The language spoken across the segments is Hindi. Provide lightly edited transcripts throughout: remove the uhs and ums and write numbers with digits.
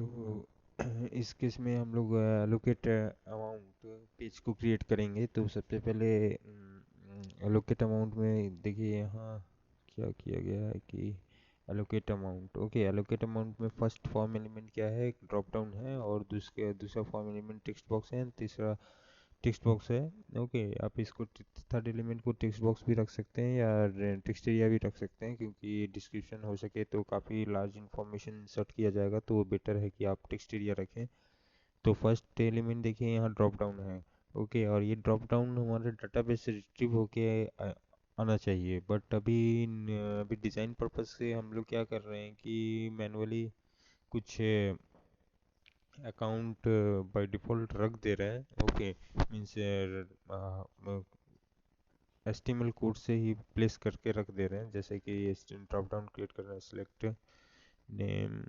तो इस केस में हम लोग एलोकेट अमाउंट पेज को क्रिएट करेंगे। तो सबसे पहले एलोकेट अमाउंट में देखिए यहाँ क्या किया गया है कि allocate amount. Okay, allocate amount में फर्स्ट फॉर्म एलिमेंट क्या है, ड्रॉप डाउन है, और दूसरा फॉर्म एलिमेंट टेक्स्ट बॉक्स है, तीसरा टेक्स्ट बॉक्स है। ओके, आप इसको थर्ड एलिमेंट को टेक्स्ट बॉक्स भी रख सकते हैं या टेक्स्ट एरिया भी रख सकते हैं, क्योंकि डिस्क्रिप्शन हो सके तो काफ़ी लार्ज इंफॉर्मेशन इंसर्ट किया जाएगा, तो बेटर है कि आप टेक्स्ट एरिया रखें। तो फर्स्ट एलिमेंट देखिए यहाँ ड्रॉप डाउन है। ओके, और ये ड्रॉप डाउन हमारे डाटाबेस से रिट्रीव होके आना चाहिए, बट अभी डिज़ाइन पर्पस से हम लोग क्या कर रहे हैं कि मैनुअली कुछ अकाउंट बाय डिफ़ॉल्ट रख दे रहे हैं। ओके, मीन्स HTML कोड से ही प्लेस करके रख दे रहे हैं, जैसे कि ये ड्रॉप डाउन क्रिएट कर रहे हैं, select name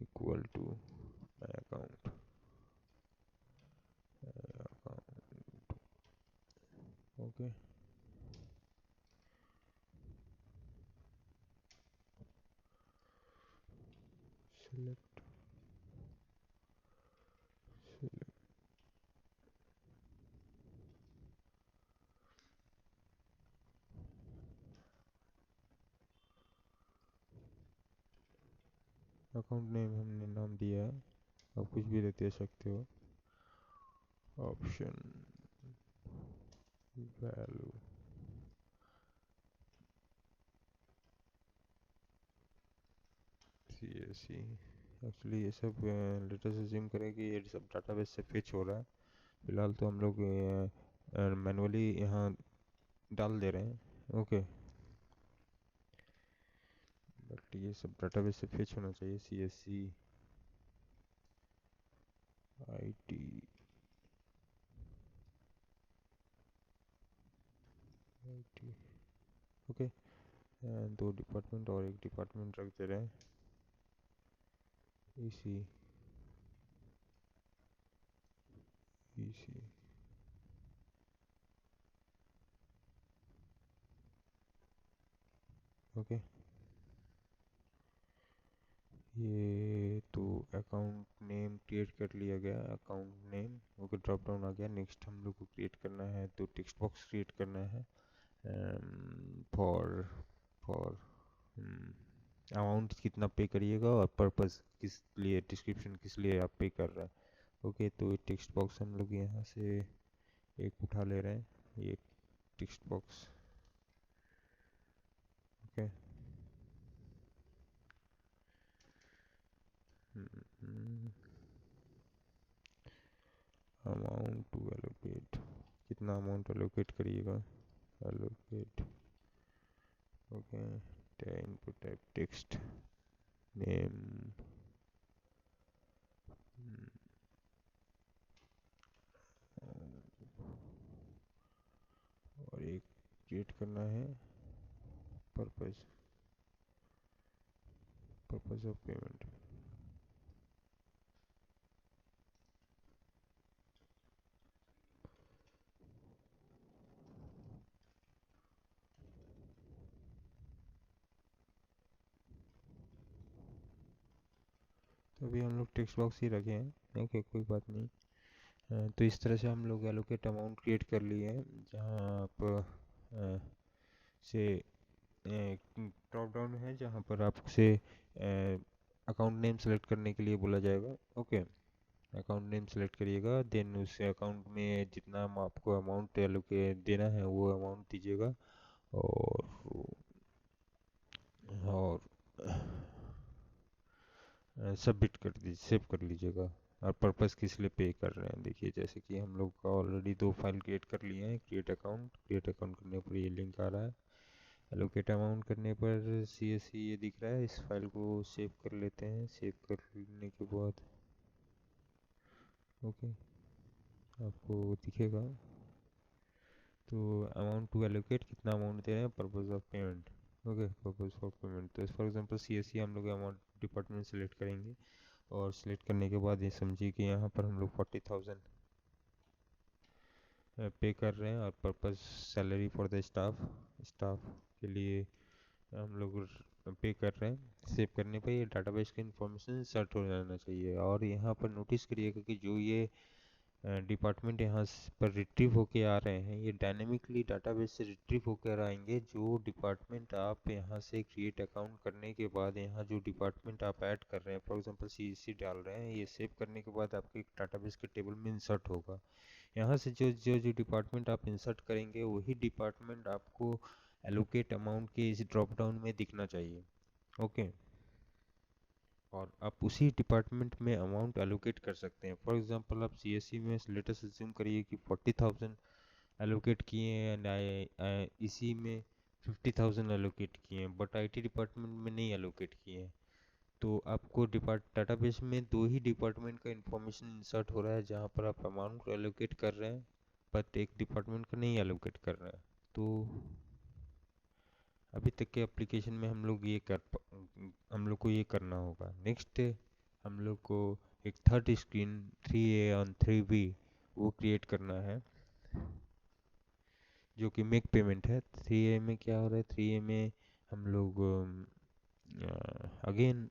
equal to my account account. Okay, select account name हमने नाम दिया है, आप कुछ भी दे सकते हो। Option value CSE। एक्चुअली ये सब लेटर से जिम करें कि ये सब डाटाबेस से फेच हो रहा है। फिलहाल तो हम लोग मैनुअली यहाँ डाल दे रहे हैं। ओके, बट ये सब डाटाबेस से फेच होना चाहिए। CSE IT IT। ओके, दो डिपार्टमेंट और एक डिपार्टमेंट रख दे रहे हैं, EC EC। ओके, ये तो अकाउंट नेम क्रिएट कर लिया गया, account name. Okay, drop down आ गया। नेक्स्ट हम लोग को क्रिएट करना है तो टेक्स्ट बॉक्स क्रिएट करना है फॉर फॉर अमाउंट कितना पे करिएगा और पर्पस किस लिए, डिस्क्रिप्शन किस लिए आप पे कर रहे हैं। ओके, तो टेक्स्ट बॉक्स हम लोग यहाँ से एक उठा ले रहे हैं, ये text box. Okay, amount to allocate, कितना अमाउंट एलोकेट करिएगा, allocate. Okay, input type text name, और एक क्रिएट करना है पर्पस पर्पस ऑफ पेमेंट। तो अभी हम लोग टेक्स्ट बॉक्स ही रखे हैं। ओके, कोई बात नहीं। तो इस तरह से हम लोग एलोकेट अमाउंट क्रिएट कर लिए हैं, जहाँ आप से ड्रॉप डाउन है जहाँ पर आपसे अकाउंट नेम सेलेक्ट करने के लिए बोला जाएगा। ओके, अकाउंट नेम सेलेक्ट करिएगा, देन उस अकाउंट में जितना आपको अमाउंट एलोकेट देना है वो अमाउंट दीजिएगा, और और सबमिट कर दीजिए, सेव कर लीजिएगा। और पर्पस किस लिए पे कर रहे हैं, देखिए जैसे कि हम लोग का ऑलरेडी दो फाइल क्रिएट कर लिए हैं। क्रिएट अकाउंट करने पर ये लिंक आ रहा है, एलोकेट अमाउंट करने पर CSE ये दिख रहा है। इस फाइल को सेव कर लेते हैं। सेव कर लेने के बाद ओके, आपको दिखेगा। तो अमाउंट टू एलोकेट, कितना अमाउंट दे रहे हैं, purpose of payment. Okay, purpose of payment. तो फॉर एग्जांपल CSE हम लोग अमाउंट डिपार्टमेंट सेलेक्ट करेंगे, और सिलेक्ट करने के बाद ये समझिए कि यहाँ पर हम लोग 40,000 पे कर रहे हैं, और purpose salary for the staff, staff के लिए हम लोग पे कर रहे हैं, सेव करने पे ये डाटाबेस की इंफॉर्मेशन इंसर्ट हो जाना चाहिए। और यहाँ पर नोटिस करिएगा कि जो ये डिपार्टमेंट यहाँ पर रिट्रीव होके आ रहे हैं, ये डायनेमिकली डाटाबेस से रिट्रीव होकर आएंगे। जो डिपार्टमेंट आप यहाँ से क्रिएट अकाउंट करने के बाद यहाँ जो डिपार्टमेंट आप ऐड कर रहे हैं, फॉर एग्जांपल सीईसी डाल रहे हैं, ये सेव करने के बाद आपके डाटाबेस के टेबल में इंसर्ट होगा। यहाँ से जो डिपार्टमेंट आप इंसर्ट करेंगे वही डिपार्टमेंट आपको एलोकेट अमाउंट के इस ड्रॉप डाउन में दिखना चाहिए। ओके, और आप उसी डिपार्टमेंट में अमाउंट एलोकेट कर सकते हैं। फॉर एग्जांपल आप सीएससी में लेटेस्ट अज्यूम करिए कि 40,000 एलोकेट किए हैं एंड इसी में 50,000 एलोकेट किए हैं, बट आईटी डिपार्टमेंट में नहीं एलोकेट किए हैं। तो आपको डाटाबेस में दो ही डिपार्टमेंट का इंफॉर्मेशन इंसर्ट हो रहा है, जहाँ पर आप अमाउंट एलोकेट कर रहे हैं बट एक डिपार्टमेंट का नहीं एलोकेट कर रहे हैं। तो अभी तक के एप्लीकेशन में हम लोग को ये करना होगा। नेक्स्ट हम लोग को एक third screen 3A on 3B वो क्रिएट करना है, जो कि मेक पेमेंट है। 3A में क्या हो रहा है, 3A में हम लोग अगेन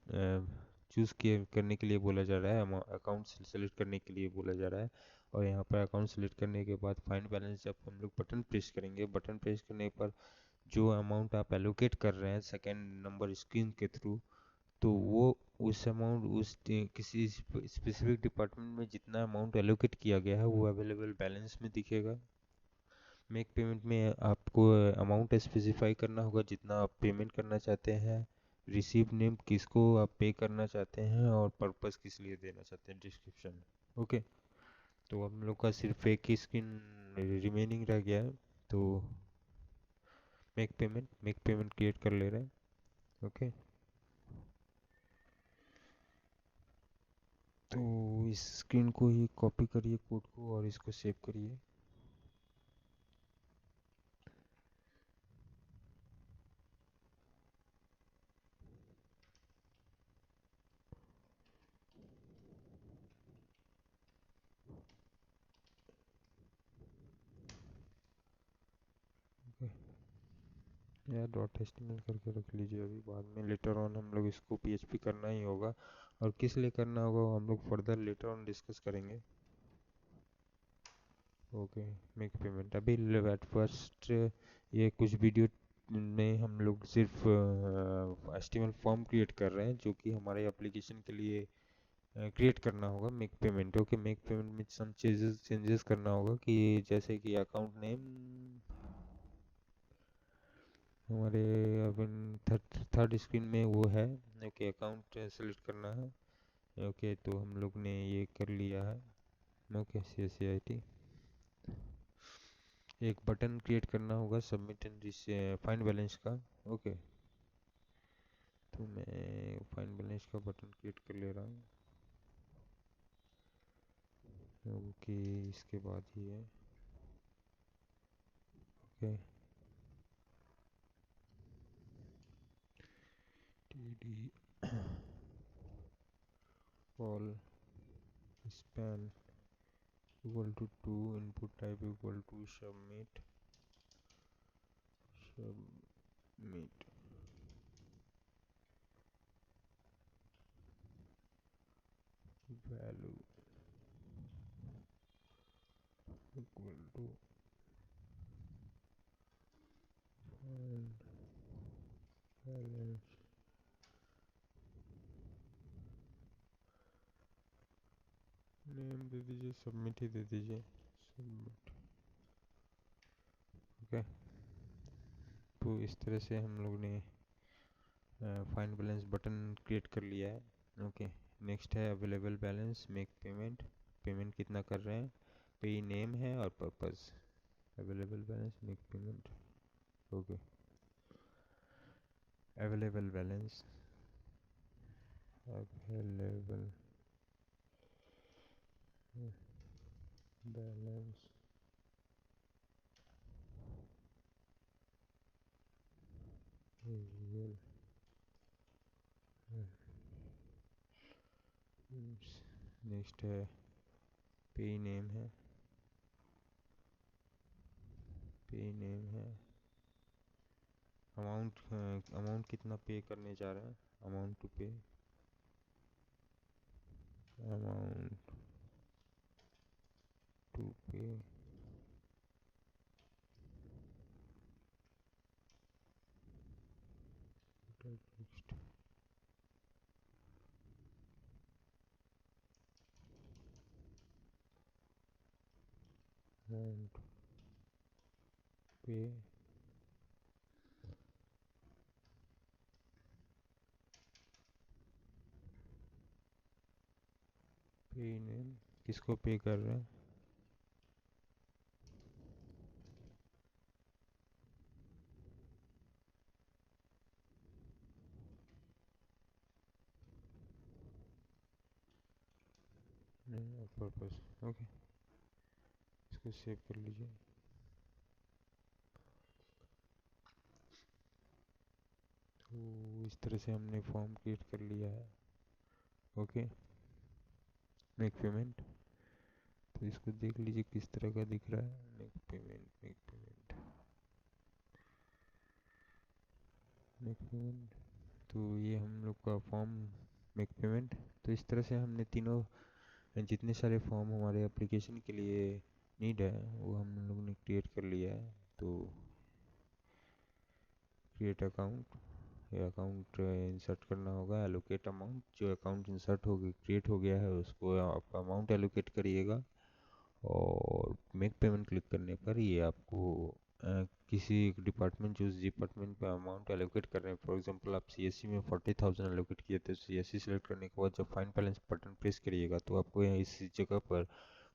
चूज़ किए करने के लिए बोला जा रहा है, अकाउंट सेलेक्ट करने के लिए बोला जा रहा है। और यहाँ पर अकाउंट सेलेक्ट करने के बाद फाइंड बैलेंस जब हम लोग बटन प्रेस करेंगे, बटन प्रेस करने पर जो अमाउंट आप एलोकेट कर रहे हैं सेकेंड नंबर स्क्रीन के थ्रू, तो वो उस अमाउंट किसी स्पेसिफिक डिपार्टमेंट में जितना अमाउंट एलोकेट किया गया है वो अवेलेबल बैलेंस में दिखेगा। मेक पेमेंट में आपको अमाउंट स्पेसिफाई करना होगा जितना आप पेमेंट करना चाहते हैं, रिसीव नेम किसको आप पे करना चाहते हैं, और पर्पस किस लिए देना चाहते हैं, डिस्क्रिप्शन। ओके, तो हम लोग का सिर्फ एक ही स्क्रीन रिमेनिंग रह गया है। तो मेक पेमेंट क्रिएट कर ले रहे हैं। ओके, तो इस स्क्रीन को ही कॉपी करिए कोड को और इसको सेव करिए। या डॉट एचटीएमएल करके रख लीजिए, अभी बाद में लेटर ऑन हम लोग इसको पीएचपी करना ही होगा, और किस लिए करना होगा वो हम लोग फर्दर लेटर ऑन डिस्कस करेंगे। ओके, मेक पेमेंट अभी एट फर्स्ट ये कुछ वीडियो में हम लोग सिर्फ एचटीएमएल फॉर्म क्रिएट कर रहे हैं, जो कि हमारे एप्लीकेशन के लिए क्रिएट करना होगा make payment. Okay, make payment में सम चेंजेस करना होगा, कि जैसे कि अकाउंट नेम हमारे अपन थर्ड स्क्रीन में वो है। ओके, अकाउंट सेलेक्ट करना है। ओके, तो हम लोग ने ये कर लिया है। ओके, CSCIT एक बटन क्रिएट करना होगा सबमिट एंड फाइंड बैलेंस का। ओके, तो मैं फाइंड बैलेंस का बटन क्रिएट कर ले रहा हूँ। ओके, इसके बाद ही है। Okay, TD all span equal to 2, input type equal to submit value equal to find balance। Name दे दीजिए, सबमिट ही दे दीजिए, सबमिट। ओके, तो इस तरह से हम लोग ने फाइंड बैलेंस बटन क्रिएट कर लिया है। ओके, नेक्स्ट है available balance make payment. Payment कितना कर रहे हैं, पे नेम है और purpose. Available balance make payment. Okay, available balance available balance next है पे नेम है, पे नेम है अमाउंट कितना पे करने जा रहे हैं, अमाउंट टू पे, अमाउंट टू पे टेक्स्ट, अमाउंट पे पे नेम, किसको पे कर रहे हैं, पर्पस। ओके, इसको सेव कर लीजिए। तो इस तरह से हमने फॉर्म क्रिएट कर लिया है। ओके, मेक पेमेंट, तो इसको देख लीजिए किस तरह का दिख रहा है, make payment, make payment, make payment. तो ये हम लोग का फॉर्म मेक पेमेंट। तो इस तरह से हमने तीनों जितने सारे फॉर्म हमारे एप्लीकेशन के लिए नीड है वो हम लोग ने क्रिएट कर लिया है। तो क्रिएट अकाउंट, ये अकाउंट इंसर्ट करना होगा, एलोकेट अमाउंट, जो अकाउंट इंसर्ट हो गया क्रिएट हो गया है उसको आप अमाउंट एलोकेट करिएगा, और मेक पेमेंट क्लिक करने पर ये आपको किसी एक डिपार्टमेंट, जो डिपार्टमेंट पे अमाउंट एलोकेट कर रहे हैं, फॉर एग्जांपल आप सीएससी में 40,000 एलोकेट किए थे, सीएससी सेलेक्ट करने के बाद जब फाइंड बैलेंस बटन प्रेस करिएगा तो आपको यहाँ इस जगह पर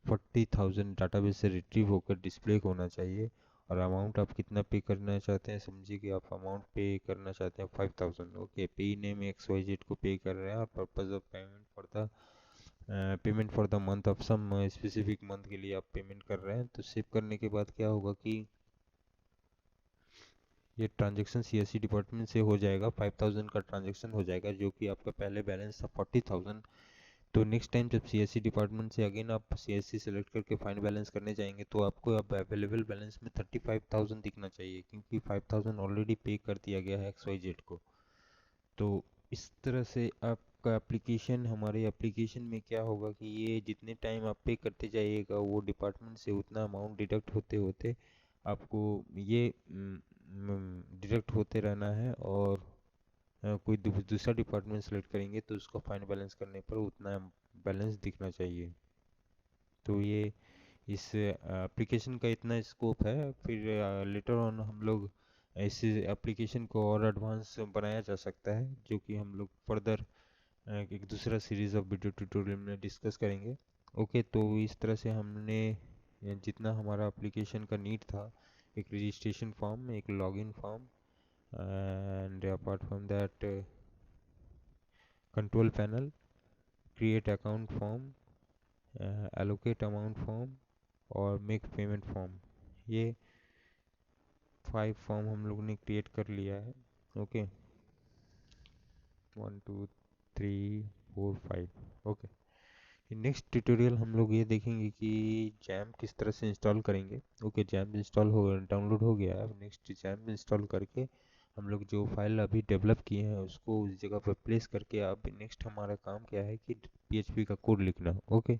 40,000 डाटाबेस से रिट्रीव होकर डिस्प्ले होना चाहिए। और अमाउंट आप कितना पे करना चाहते हैं, समझिए कि आप अमाउंट पे करना चाहते हैं 5,000। ओके, पे नेम XYZ को पे कर रहे हैं, और purpose of payment for the payment for the month of some specific month के लिए आप पेमेंट कर रहे हैं। तो सेव करने के बाद क्या होगा कि ये ट्रांजैक्शन सीएससी डिपार्टमेंट से हो जाएगा, 5,000 का ट्रांजैक्शन हो जाएगा, जो कि आपका पहले बैलेंस था 40,000। तो नेक्स्ट टाइम जब सीएससी डिपार्टमेंट से अगेन आप सीएससी सेलेक्ट करके फाइंड बैलेंस करने जाएंगे तो आपको अब अवेलेबल बैलेंस में 35,000 दिखना चाहिए, क्योंकि 5,000 ऑलरेडी पे कर दिया गया है XYZ को। तो इस तरह से आपका एप्लीकेशन, हमारे एप्लीकेशन में क्या होगा कि ये जितने टाइम आप पे करते जाइएगा वो डिपार्टमेंट से उतना अमाउंट डिडक्ट होते होते आपको ये डिडक्ट होते रहना है, और कोई दूसरा डिपार्टमेंट सेलेक्ट करेंगे तो उसका फाइनल बैलेंस करने पर उतना बैलेंस दिखना चाहिए। तो ये इस एप्लीकेशन का इतना स्कोप है। फिर लेटर ऑन हम लोग इस एप्लीकेशन को और एडवांस बनाया जा सकता है, जो कि हम लोग फर्दर एक दूसरा सीरीज ऑफ वीडियो ट्यूटोरियल में डिस्कस करेंगे। ओके, तो इस तरह से हमने जितना हमारा एप्लीकेशन का नीड था, एक रजिस्ट्रेशन फॉर्म, एक login form, and apart from that control panel, create account form, allocate amount form, और मेक पेमेंट फॉर्म, ये 5 फॉर्म हम लोग ने क्रिएट कर लिया है। ओके, 1 2 3 4 5। ओके, नेक्स्ट ट्यूटोरियल हम लोग ये देखेंगे कि जैम किस तरह से इंस्टॉल करेंगे। ओके, जैम इंस्टॉल हो डाउनलोड हो गया है। नेक्स्ट जैम इंस्टॉल करके हम लोग जो फाइल अभी डेवलप किए हैं उसको उस जगह पर प्लेस करके अब नेक्स्ट हमारा काम क्या है कि PHP का कोड लिखना। ओके।